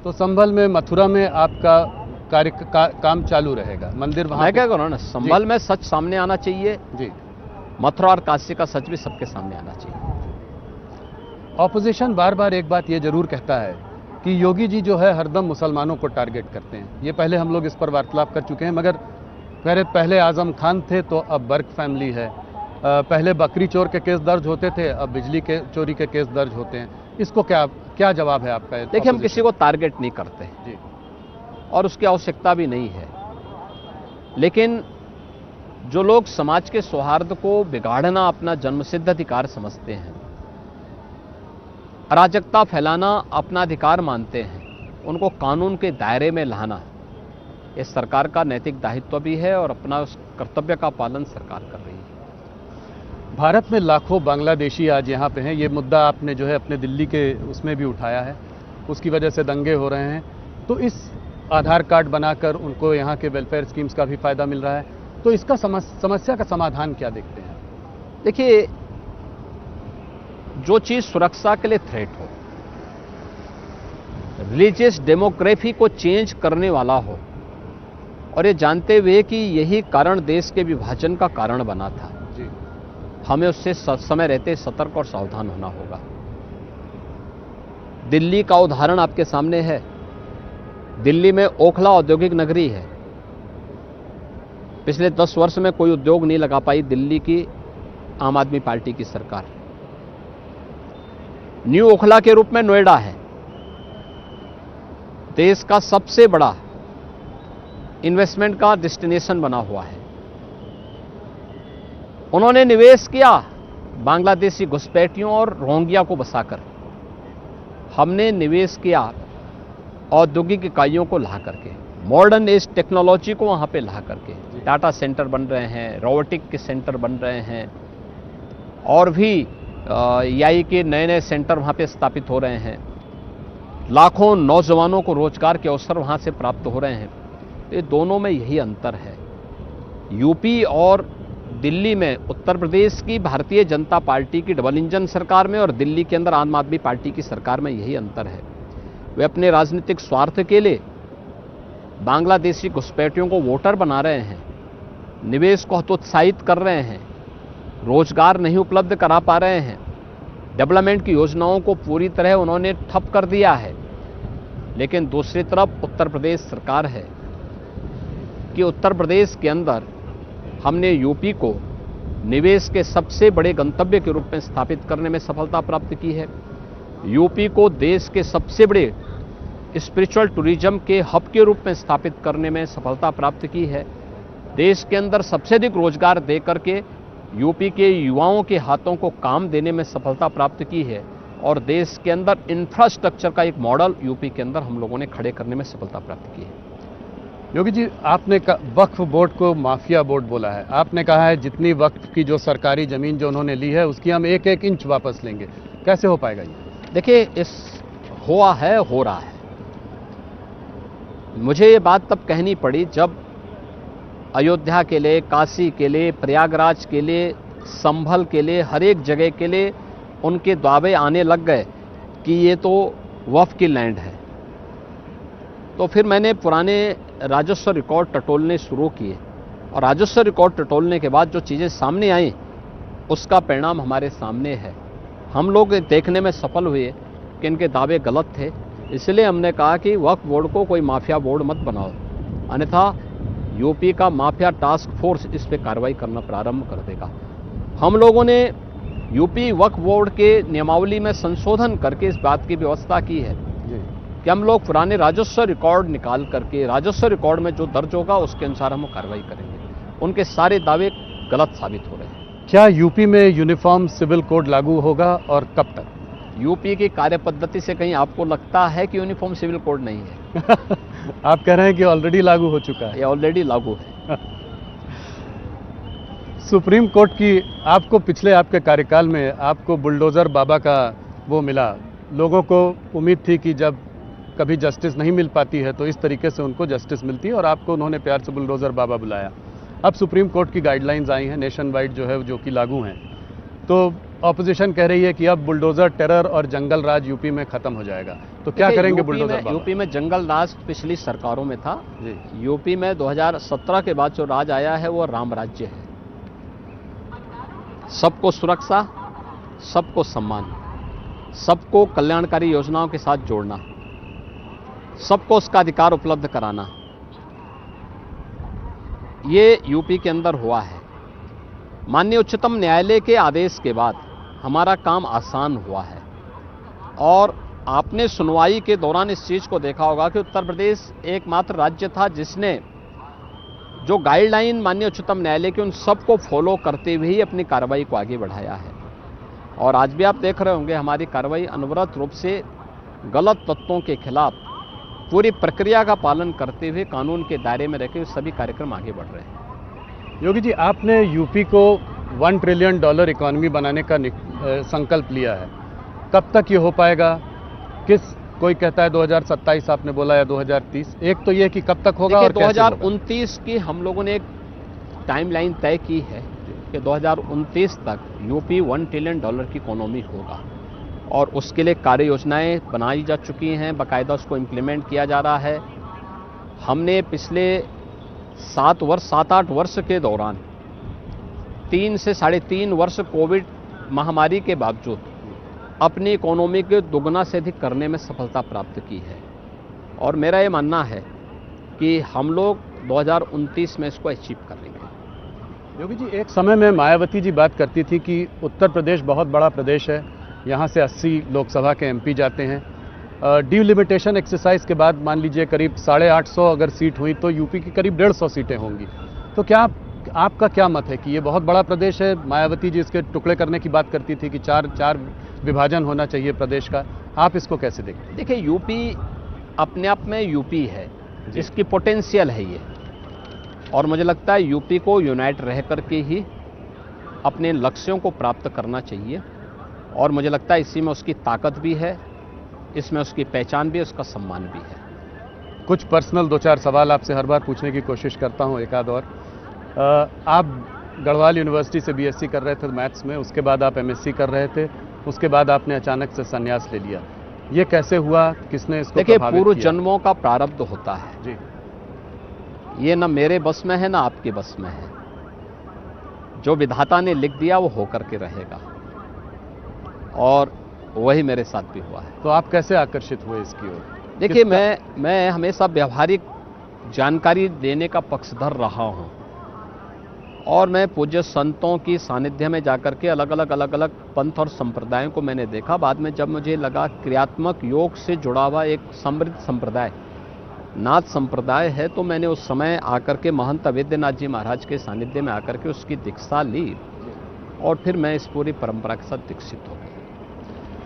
तो संभल में, मथुरा में आपका काम चालू रहेगा, मंदिर वहाँ मैं क्या कह रहा हूँ ना, संभल में सच सामने आना चाहिए जी। मथुरा और काशी का सच भी सबके सामने आना चाहिए। ऑपोजिशन बार बार एक बात ये जरूर कहता है कि योगी जी जो है हरदम मुसलमानों को टारगेट करते हैं। ये पहले हम लोग इस पर वार्तालाप कर चुके हैं, मगर पहले आजम खान थे तो अब बर्क फैमिली है। पहले बकरी चोर के केस दर्ज होते थे, अब बिजली के चोरी के केस दर्ज होते हैं। इसको क्या जवाब है आपका? देखिए, हम किसी को टारगेट नहीं करते जी, और उसकी आवश्यकता भी नहीं है, लेकिन जो लोग समाज के सौहार्द को बिगाड़ना अपना जन्मसिद्ध अधिकार समझते हैं, अराजकता फैलाना अपना अधिकार मानते हैं, उनको कानून के दायरे में लाना ये सरकार का नैतिक दायित्व भी है और अपना उस कर्तव्य का पालन सरकार कर रही है। भारत में लाखों बांग्लादेशी आज यहाँ पे हैं। ये मुद्दा आपने जो है अपने दिल्ली के उसमें भी उठाया है, उसकी वजह से दंगे हो रहे हैं। तो इस आधार कार्ड बनाकर उनको यहाँ के वेलफेयर स्कीम्स का भी फायदा मिल रहा है, तो इसका समस्या का समाधान क्या देखते हैं? देखिए, जो चीज सुरक्षा के लिए थ्रेट हो, रिलीजियस डेमोग्राफी को चेंज करने वाला हो, और ये जानते हुए कि यही कारण देश के विभाजन का कारण बना था, जी, हमें उससे समय रहते सतर्क और सावधान होना होगा। दिल्ली का उदाहरण आपके सामने है। दिल्ली में ओखला औद्योगिक नगरी है। पिछले 10 वर्ष में कोई उद्योग नहीं लगा पाई दिल्ली की आम आदमी पार्टी की सरकार। न्यू ओखला के रूप में नोएडा है, देश का सबसे बड़ा इन्वेस्टमेंट का डेस्टिनेशन बना हुआ है। उन्होंने निवेश किया बांग्लादेशी घुसपैठियों और रोहिंग्या को बसाकर। हमने निवेश किया औद्योगिक इकाइयों को ला करके, मॉडर्न एज टेक्नोलॉजी को वहां पे ला करके। डाटा सेंटर बन रहे हैं, रोबोटिक के सेंटर बन रहे हैं, और भी एआई के नए नए सेंटर वहां पे स्थापित हो रहे हैं। लाखों नौजवानों को रोजगार के अवसर वहां से प्राप्त हो रहे हैं। ये दोनों में यही अंतर है। यूपी और दिल्ली में उत्तर प्रदेश की भारतीय जनता पार्टी की डबल इंजन सरकार में और दिल्ली के अंदर आम आदमी पार्टी की सरकार में यही अंतर है। वे अपने राजनीतिक स्वार्थ के लिए बांग्लादेशी घुसपैठियों को वोटर बना रहे हैं, निवेश को हतोत्साहित कर रहे हैं, रोजगार नहीं उपलब्ध करा पा रहे हैं, डेवलपमेंट की योजनाओं को पूरी तरह उन्होंने ठप कर दिया है। लेकिन दूसरी तरफ उत्तर प्रदेश सरकार है कि उत्तर प्रदेश के अंदर हमने यूपी को निवेश के सबसे बड़े गंतव्य के रूप में स्थापित करने में सफलता प्राप्त की है। यूपी को देश के सबसे बड़े स्पिरिचुअल टूरिज्म के हब के रूप में स्थापित करने में सफलता प्राप्त की है। देश के अंदर सबसे अधिक रोजगार दे करके यूपी के युवाओं के हाथों को काम देने में सफलता प्राप्त की है, और देश के अंदर इंफ्रास्ट्रक्चर का एक मॉडल यूपी के अंदर हम लोगों ने खड़े करने में सफलता प्राप्त की है। योगी जी, आपने वक्फ बोर्ड को माफिया बोर्ड बोला है। आपने कहा है जितनी वक्फ की जो सरकारी जमीन जो उन्होंने ली है उसकी हम एक एक इंच वापस लेंगे। कैसे हो पाएगा ये? देखिए, हुआ है, हो रहा है। मुझे ये बात तब कहनी पड़ी जब अयोध्या के लिए, काशी के लिए, प्रयागराज के लिए, संभल के लिए, हर एक जगह के लिए उनके दावे आने लग गए कि ये तो वक्फ की लैंड है। तो फिर मैंने पुराने राजस्व रिकॉर्ड टटोलने शुरू किए, और राजस्व रिकॉर्ड टटोलने के बाद जो चीज़ें सामने आई उसका परिणाम हमारे सामने है। हम लोग देखने में सफल हुए कि इनके दावे गलत थे, इसलिए हमने कहा कि वक्फ बोर्ड को कोई माफिया बोर्ड मत बनाओ, अन्यथा यूपी का माफिया टास्क फोर्स इस पे कार्रवाई करना प्रारंभ कर देगा। हम लोगों ने यूपी वक्फ बोर्ड के नियमावली में संशोधन करके इस बात की व्यवस्था की है कि हम लोग पुराने राजस्व रिकॉर्ड निकाल करके, राजस्व रिकॉर्ड में जो दर्ज होगा उसके अनुसार हम कार्रवाई करेंगे। उनके सारे दावे गलत साबित हो रहे हैं। क्या यूपी में यूनिफॉर्म सिविल कोड लागू होगा और कब तक? यूपी की कार्य पद्धति से कहीं आपको लगता है कि यूनिफॉर्म सिविल कोड नहीं है? आप कह रहे हैं कि ऑलरेडी लागू हो चुका है। ये ऑलरेडी लागू है। सुप्रीम कोर्ट की आपको पिछले आपके कार्यकाल में आपको बुलडोजर बाबा का वो मिला। लोगों को उम्मीद थी कि जब कभी जस्टिस नहीं मिल पाती है तो इस तरीके से उनको जस्टिस मिलती है, और आपको उन्होंने प्यार से बुलडोजर बाबा बुलाया। अब सुप्रीम कोर्ट की गाइडलाइंस आई हैं नेशन वाइड जो है, जो कि लागू हैं, तो ऑपोजिशन कह रही है कि अब बुलडोजर टेरर और जंगल राज यूपी में खत्म हो जाएगा। तो तो क्या देखिए, करेंगे यूपी बुलडोजर में बाबा? यूपी में जंगल राज पिछली सरकारों में था। जी। यूपी में 2017 के बाद जो राज आया है वो राम राज्य है। सबको सुरक्षा, सबको सम्मान, सबको कल्याणकारी योजनाओं के साथ जोड़ना, सबको उसका अधिकार उपलब्ध कराना, ये यूपी के अंदर हुआ है। माननीय उच्चतम न्यायालय के आदेश के बाद हमारा काम आसान हुआ है। और आपने सुनवाई के दौरान इस चीज को देखा होगा कि उत्तर प्रदेश एकमात्र राज्य था जिसने जो गाइडलाइन माननीय उच्चतम न्यायालय के उन सबको फॉलो करते हुए ही अपनी कार्रवाई को आगे बढ़ाया है। और आज भी आप देख रहे होंगे हमारी कार्रवाई अनवरत रूप से गलत तत्वों के खिलाफ पूरी प्रक्रिया का पालन करते हुए कानून के दायरे में रहकर सभी कार्यक्रम आगे बढ़ रहे हैं। योगी जी, आपने यूपी को $1 ट्रिलियन इकोनॉमी बनाने का संकल्प लिया है। कब तक ये हो पाएगा? कोई कहता है 2027 आपने बोला, या 2030? एक तो ये कि कब तक होगा और कैसे होगा? 2029 की हम लोगों ने एक टाइमलाइन तय की है कि 2029 तक यूपी $1 ट्रिलियन की इकोनॉमी होगा। और उसके लिए कार्य योजनाएं बनाई जा चुकी हैं, बाकायदा उसको इम्प्लीमेंट किया जा रहा है। हमने पिछले 7-8 वर्ष के दौरान 3 से 3.5 वर्ष कोविड महामारी के बावजूद अपनी इकोनॉमी के दुगना से अधिक करने में सफलता प्राप्त की है। और मेरा ये मानना है कि हम लोग 2029 में इसको अचीव कर लेंगे। योगी जी, एक समय में मायावती जी बात करती थी कि उत्तर प्रदेश बहुत बड़ा प्रदेश है, यहाँ से 80 लोकसभा के एमपी जाते हैं। डिलिमिटेशन एक्सरसाइज के बाद मान लीजिए करीब 850 अगर सीट हुई तो यूपी की करीब 150 सीटें होंगी। तो क्या आपका क्या मत है कि ये बहुत बड़ा प्रदेश है? मायावती जी इसके टुकड़े करने की बात करती थी कि चार विभाजन होना चाहिए प्रदेश का। आप इसको कैसे देखते हैं? देखिए, यूपी अपने आप में यूपी है, इसकी पोटेंशियल है ये। और मुझे लगता है यूपी को यूनाइट रह करके ही अपने लक्ष्यों को प्राप्त करना चाहिए। और मुझे लगता है इसी में उसकी ताकत भी है, इसमें उसकी पहचान भी है, उसका सम्मान भी है। कुछ पर्सनल 2-4 सवाल आपसे हर बार पूछने की कोशिश करता हूँ, एक आध और। आप गढ़वाल यूनिवर्सिटी से बीएससी कर रहे थे मैथ्स में, उसके बाद आप एमएससी कर रहे थे, उसके बाद आपने अचानक से संन्यास ले लिया। ये कैसे हुआ? किसने इसको देखिए, प्रभावित पूर्व किया? जन्मों का प्रारब्ध होता है जी। ये ना मेरे बस में है ना आपके बस में है। जो विधाता ने लिख दिया वो होकर के रहेगा, और वही मेरे साथ भी हुआ है। तो आप कैसे आकर्षित हुए इसकी ओर? देखिए, मैं हमेशा व्यवहारिक जानकारी देने का पक्षधर रहा हूं। और मैं पूज्य संतों की सानिध्य में जाकर के अलग अलग पंथ और संप्रदायों को मैंने देखा। बाद में जब मुझे लगा क्रियात्मक योग से जुड़ा हुआ एक समृद्ध संप्रदाय नाथ संप्रदाय है, तो मैंने उस समय आकर के महंत अवेद्यनाथ जी महाराज के सानिध्य में आकर के उसकी दीक्षा ली, और फिर मैं इस पूरी परंपरा के साथ दीक्षित हो गया।